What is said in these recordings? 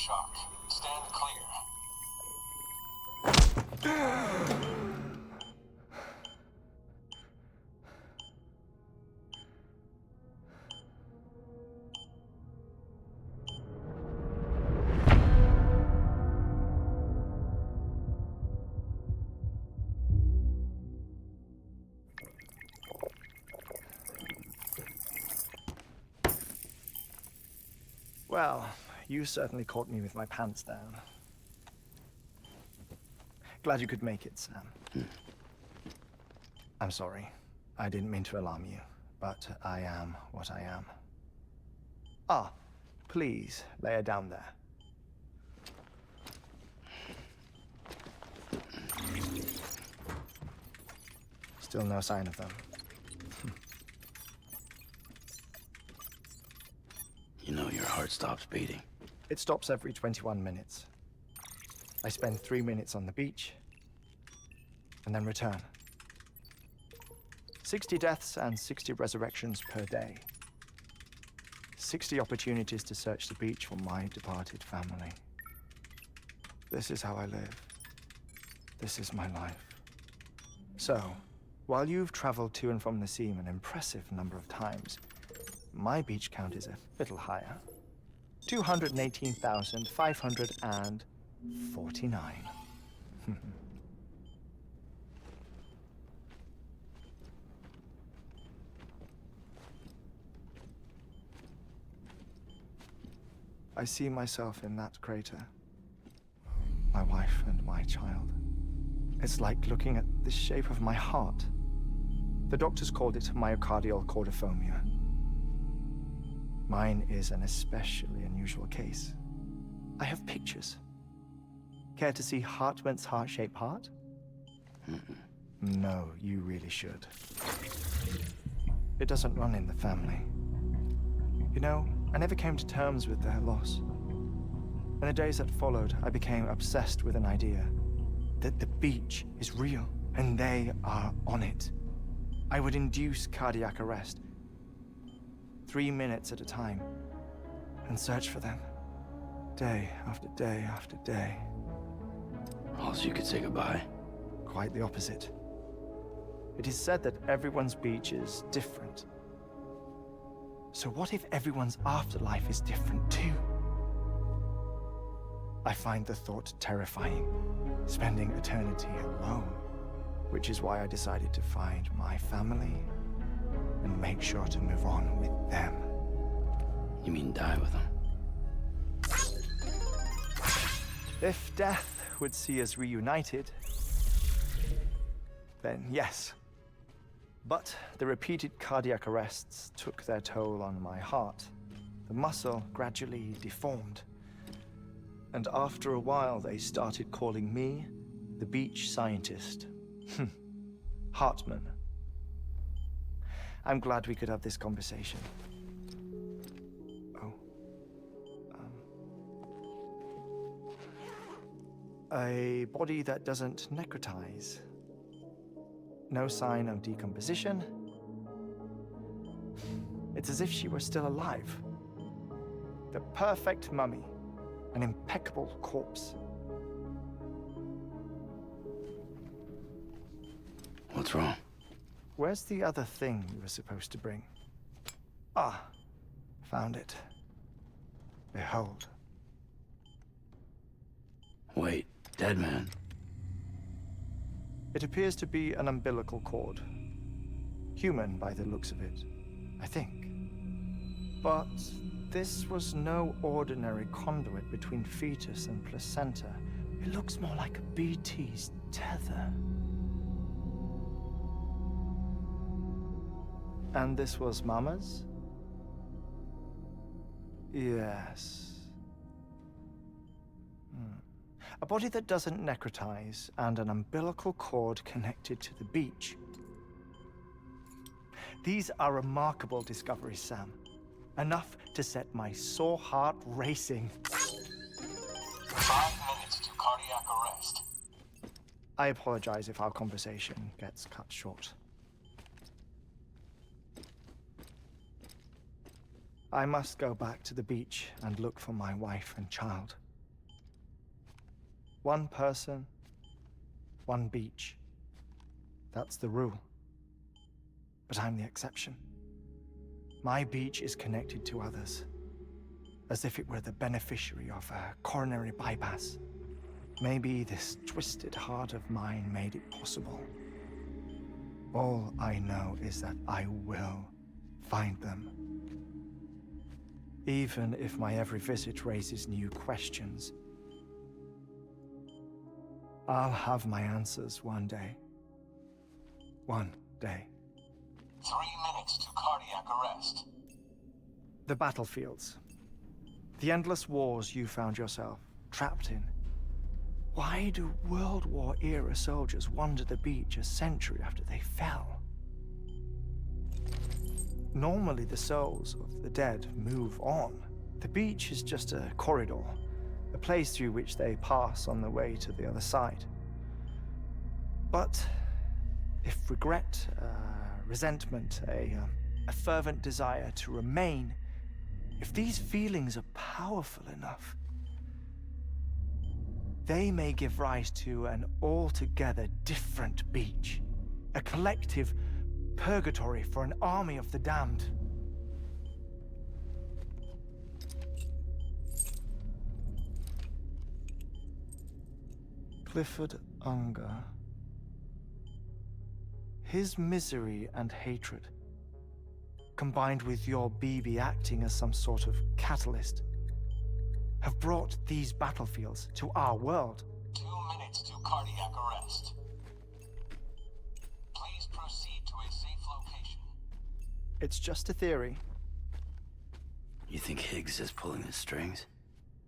shock. Stand clear. Well, you certainly caught me with my pants down. Glad you could make it, Sam. I'm sorry. I didn't mean to alarm you, but I am what I am. Ah, please lay her down there. Still no sign of them. You know your heart stops beating. It stops every 21 minutes. I spend 3 minutes on the beach, and then return. 60 deaths and 60 resurrections per day. 60 opportunities to search the beach for my departed family. This is how I live. This is my life. So, while you've traveled to and from the sea an impressive number of times, my beach count is a little higher. 218,549. I see myself in that crater. My wife and my child. It's like looking at the shape of my heart. The doctors called it myocardial cordiformia. Mine is an especially unusual case. I have pictures. Care to see Heartman's heart-shaped heart? No, you really should. It doesn't run in the family. You know, I never came to terms with their loss. In the days that followed, I became obsessed with an idea that the beach is real, and they are on it. I would induce cardiac arrest, 3 minutes at a time, and search for them, day after day after day. Also, you could say goodbye. Quite the opposite. It is said that everyone's beach is different. So what if everyone's afterlife is different too? I find the thought terrifying, spending eternity alone, which is why I decided to find my family and make sure to move on with them. You mean die with them? If death would see us reunited, then yes. But the repeated cardiac arrests took their toll on my heart. The muscle gradually deformed. And after a while, they started calling me the beach scientist. Heartman. I'm glad we could have this conversation. Oh. A body that doesn't necrotize. No sign of decomposition. It's as if she were still alive. The perfect mummy. An impeccable corpse. What's wrong? Where's the other thing you were supposed to bring? Ah, found it. Behold. Wait, dead man. It appears to be an umbilical cord. Human by the looks of it, I think. But this was no ordinary conduit between fetus and placenta. It looks more like a BT's tether. And this was Mama's? Yes. A body that doesn't necrotize and an umbilical cord connected to the beach. These are remarkable discoveries, Sam. Enough to set my sore heart racing. 5 minutes to cardiac arrest. I apologize if our conversation gets cut short. I must go back to the beach and look for my wife and child. One person, one beach. That's the rule. But I'm the exception. My beach is connected to others, as if it were the beneficiary of a coronary bypass. Maybe this twisted heart of mine made it possible. All I know is that I will find them. Even if my every visit raises new questions. I'll have my answers one day. One day. 3 minutes to cardiac arrest. The battlefields. The endless wars you found yourself trapped in. Why do World War-era soldiers wander the beach a century after they fell? Normally the souls of the dead move on. The beach is just a corridor, a place through which they pass on the way to the other side. But if regret, resentment, a fervent desire to remain, if these feelings are powerful enough, they may give rise to an altogether different beach, a collective purgatory for an army of the damned. Clifford Unger. His misery and hatred, combined with your BB acting as some sort of catalyst, have brought these battlefields to our world. 2 minutes to cardiac arrest. Please proceed to a safe location. It's just a theory. You think Higgs is pulling the strings?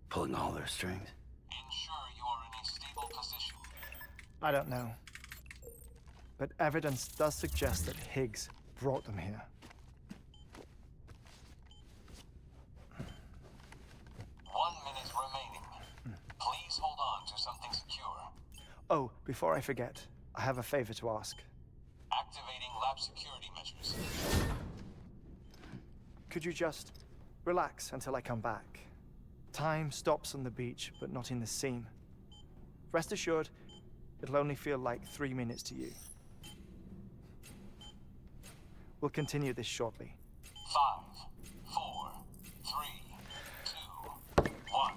Pulling all their strings? Ensure you are in a stable position. I don't know. But evidence does suggest that Higgs brought them here. 1 minute remaining. Please hold on to something secure. Oh, before I forget, I have a favor to ask. Activating lab security measures. Could you just relax until I come back? Time stops on the beach, but not in the scene. Rest assured, it'll only feel like 3 minutes to you. We'll continue this shortly. 5, 4, 3, 2, 1.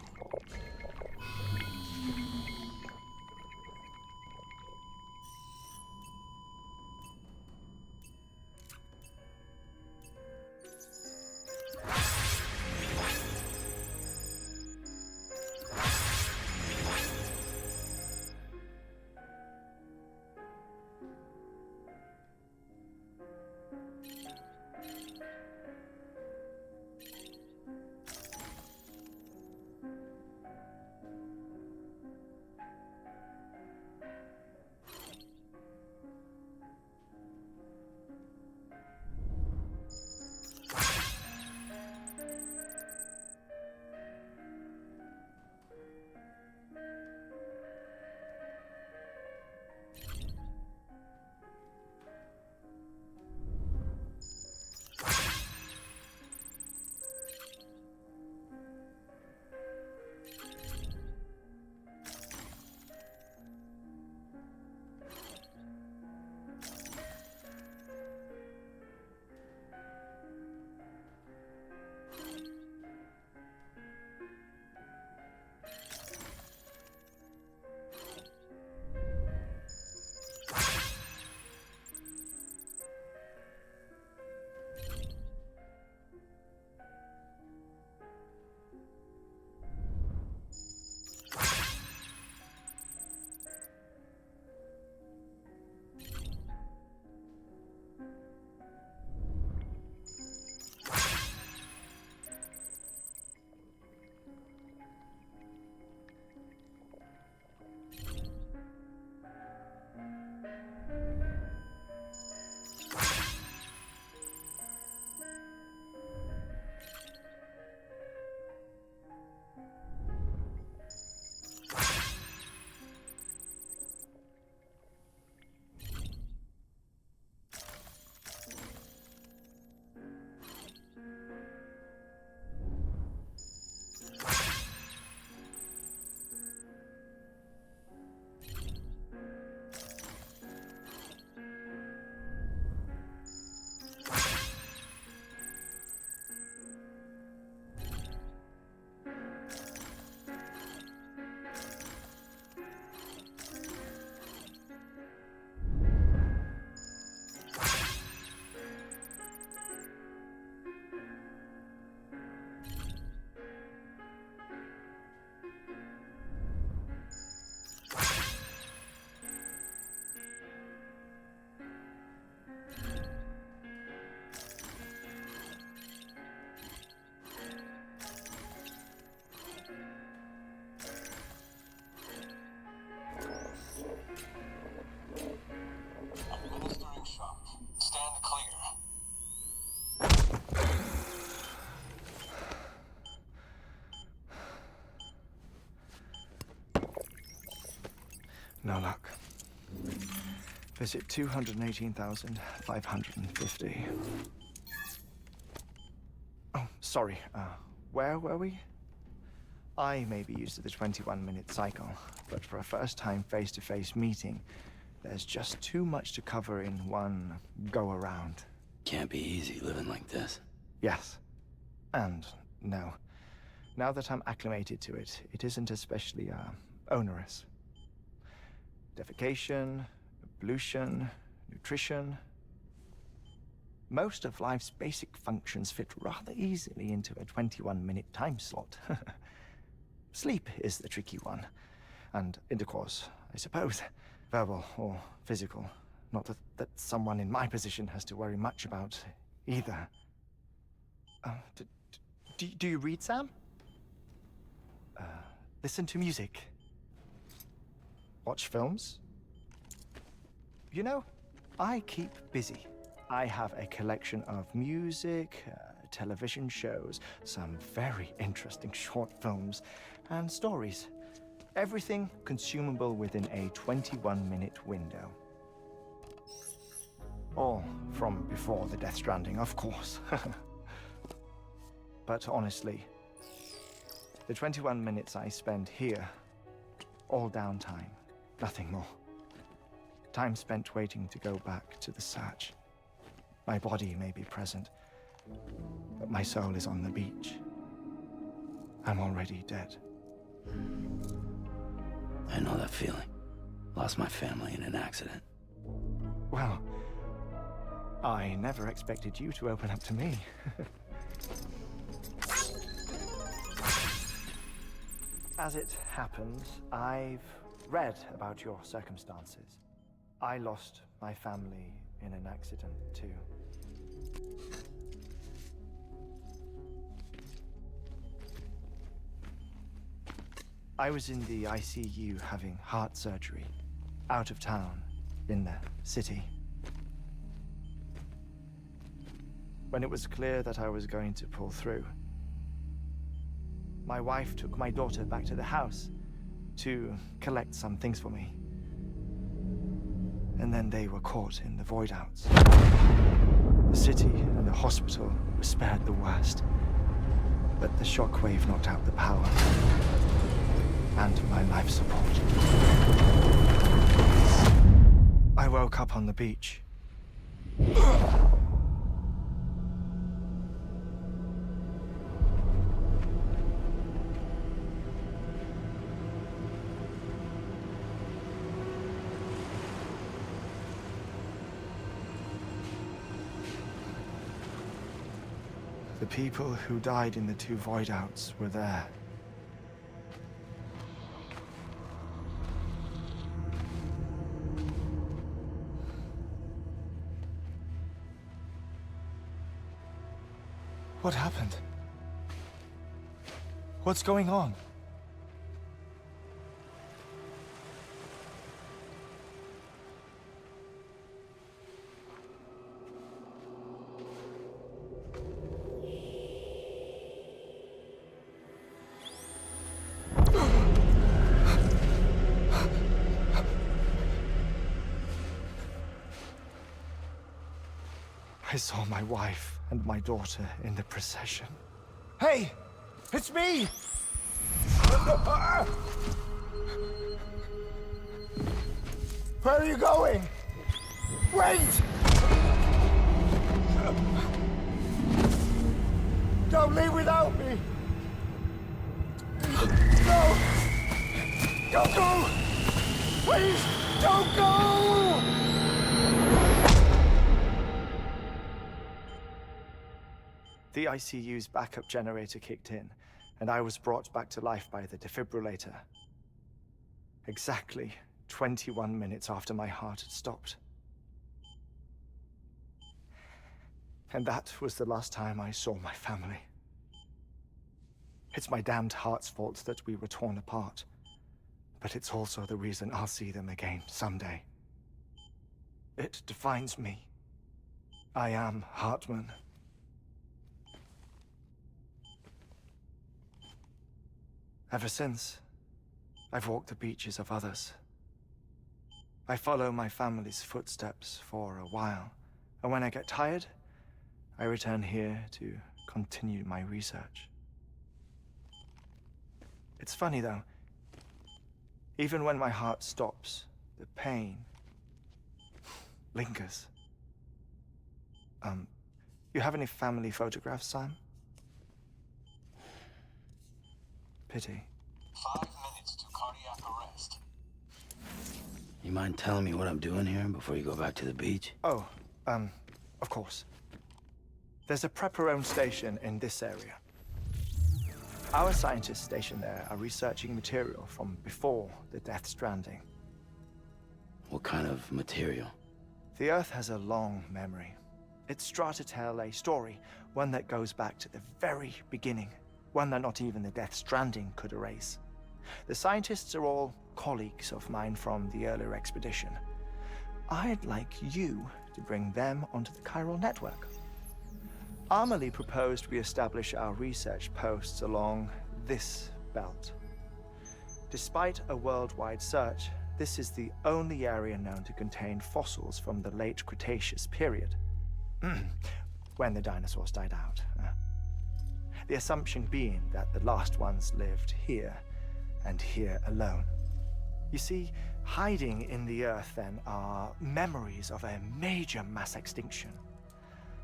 No luck. Visit 218,550. Oh, sorry. Where were we? I may be used to the 21-minute cycle, but for a first-time face-to-face meeting, there's just too much to cover in one go-around. Can't be easy living like this. Yes. And no. Now that I'm acclimated to it, it isn't especially, onerous. Defecation, pollution, nutrition. Most of life's basic functions fit rather easily into a 21-minute time slot. Sleep is the tricky one. And intercourse, I suppose. Verbal or physical. Not that someone in my position has to worry much about either. Do you read, Sam? Listen to music. Watch films? You know, I keep busy. I have a collection of music, television shows, some very interesting short films, and stories. Everything consumable within a 21-minute window. All from before the Death Stranding, of course. But honestly, the 21 minutes I spend here, all downtime, nothing more. Time spent waiting to go back to the search. My body may be present, but my soul is on the beach. I'm already dead. I know that feeling. Lost my family in an accident. Well, I never expected you to open up to me. As it happens, I've read about your circumstances. I lost my family in an accident, too. I was in the ICU having heart surgery, out of town, in the city. When it was clear that I was going to pull through, my wife took my daughter back to the house to collect some things for me. And then they were caught in the voidouts. The city and the hospital were spared the worst, but the shockwave knocked out the power and my life support. I woke up on the beach. The people who died in the two voidouts were there. What happened? What's going on? I saw my wife and my daughter in the procession. Hey! It's me! Where are you going? Wait! Don't leave without me! No! Don't go! Please, don't go! The ICU's backup generator kicked in, and I was brought back to life by the defibrillator. Exactly 21 minutes after my heart had stopped. And that was the last time I saw my family. It's my damned heart's fault that we were torn apart, but it's also the reason I'll see them again someday. It defines me. I am Heartman. Ever since, I've walked the beaches of others, I follow my family's footsteps for a while, and when I get tired, I return here to continue my research. It's funny though, even when my heart stops, the pain lingers. You have any family photographs, Sam? Pity. 5 minutes to cardiac arrest. You mind telling me what I'm doing here before you go back to the beach? Oh, of course. There's a prepper-owned station in this area. Our scientists stationed there are researching material from before the Death Stranding. What kind of material? The Earth has a long memory. It's trying to tell a story, one that goes back to the very beginning, one that not even the Death Stranding could erase. The scientists are all colleagues of mine from the earlier expedition. I'd like you to bring them onto the chiral network. Amelie proposed we establish our research posts along this belt. Despite a worldwide search, this is the only area known to contain fossils from the late Cretaceous period, when the dinosaurs died out. The assumption being that the last ones lived here, and here alone. You see, hiding in the Earth then are memories of a major mass extinction.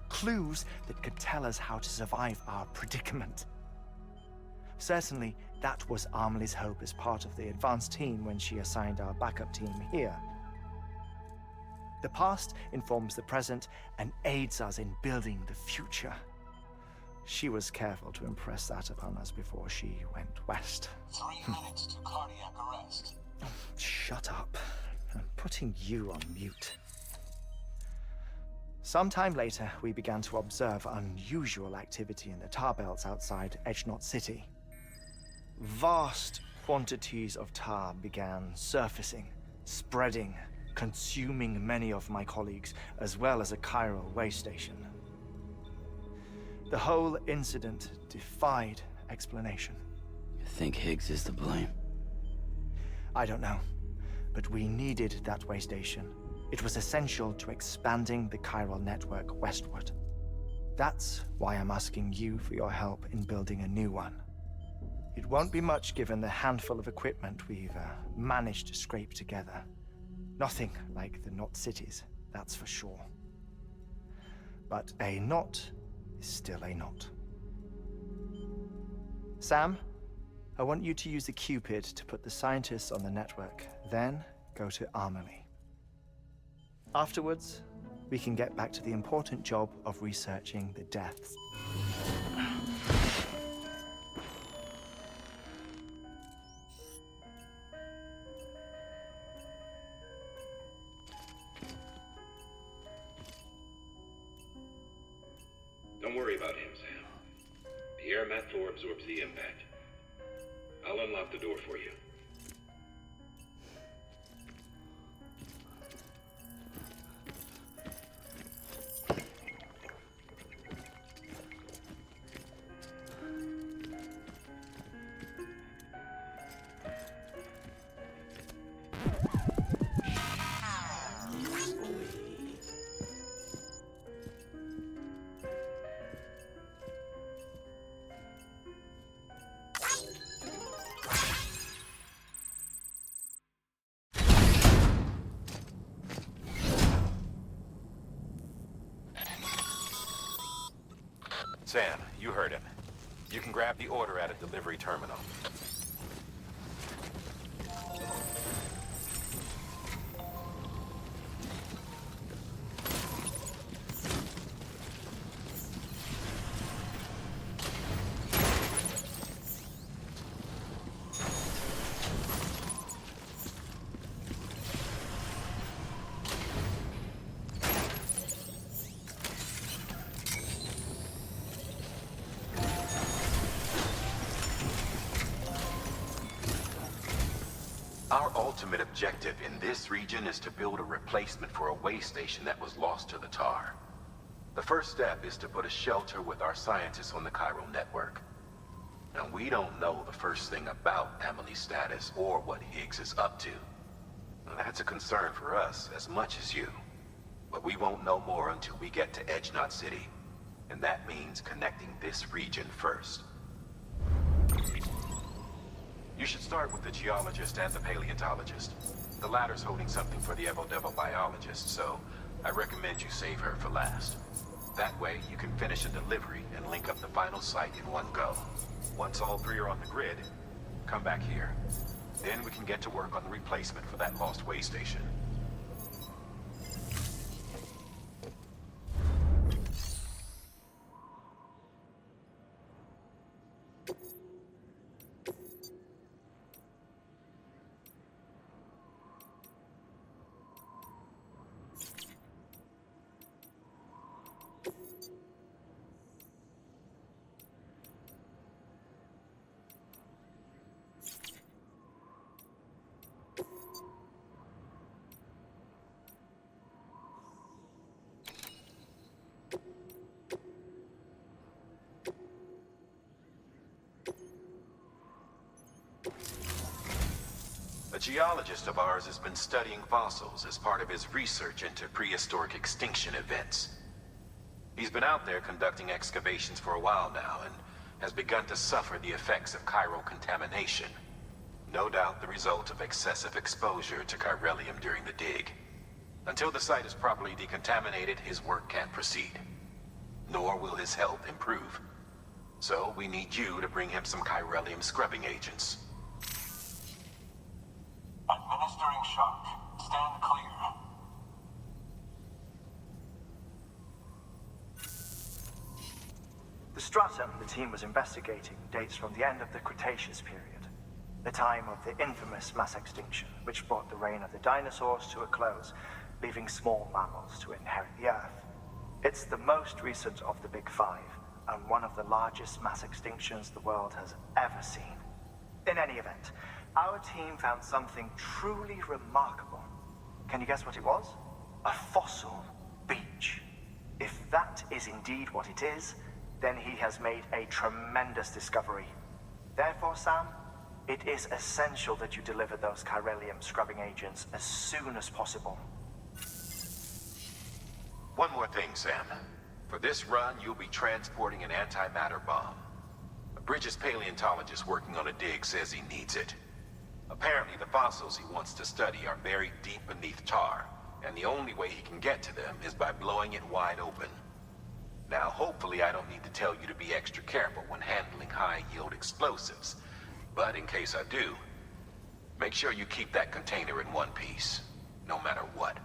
Clues that could tell us how to survive our predicament. Certainly, that was Amelie's hope as part of the advanced team when she assigned our backup team here. The past informs the present and aids us in building the future. She was careful to impress that upon us before she went west. 3 minutes to cardiac arrest. Shut up. I'm putting you on mute. Sometime later, we began to observe unusual activity in the tar belts outside Edgenot City. Vast quantities of tar began surfacing, spreading, consuming many of my colleagues, as well as a chiral way station. The whole incident defied explanation. You think Higgs is to blame? I don't know, but we needed that way station. It was essential to expanding the chiral network westward. That's why I'm asking you for your help in building a new one. It won't be much given the handful of equipment we've managed to scrape together. Nothing like the knot cities, that's for sure. But a knot is still a knot. Sam, I want you to use the Cupid to put the scientists on the network, then go to Amelie. Afterwards, we can get back to the important job of researching the deaths. Don't worry about him, Sam. The air mat floor absorbs the impact. I'll unlock the door for you. Sam, you heard him. You can grab the order at a delivery terminal. Our ultimate objective in this region is to build a replacement for a way station that was lost to the tar. The first step is to put a shelter with our scientists on the chiral network. Now, we don't know the first thing about Amelie's status or what Higgs is up to. That's a concern for us as much as you. But we won't know more until we get to Edge Knot City. And that means connecting this region first. You should start with the geologist and the paleontologist. The latter's holding something for the Evo biologist, so I recommend you save her for last. That way, you can finish a delivery and link up the final site in one go. Once all three are on the grid, come back here. Then we can get to work on the replacement for that lost way station. A geologist of ours has been studying fossils as part of his research into prehistoric extinction events. He's been out there conducting excavations for a while now and has begun to suffer the effects of chiral contamination. No doubt the result of excessive exposure to chiralium during the dig. Until the site is properly decontaminated, his work can't proceed. Nor will his health improve. So we need you to bring him some chiralium scrubbing agents. Administering shock. Stand clear. The stratum the team was investigating dates from the end of the Cretaceous period, the time of the infamous mass extinction, which brought the reign of the dinosaurs to a close, leaving small mammals to inherit the Earth. It's the most recent of the Big Five, and one of the largest mass extinctions the world has ever seen. In any event, our team found something truly remarkable. Can you guess what it was? A fossil beach. If that is indeed what it is, then he has made a tremendous discovery. Therefore, Sam, it is essential that you deliver those chiralium scrubbing agents as soon as possible. One more thing, Sam. For this run, you'll be transporting an antimatter bomb. A Bridges paleontologist working on a dig says he needs it. Apparently, the fossils he wants to study are buried deep beneath tar, and the only way he can get to them is by blowing it wide open. Now, hopefully I don't need to tell you to be extra careful when handling high-yield explosives, but in case I do, make sure you keep that container in one piece, no matter what.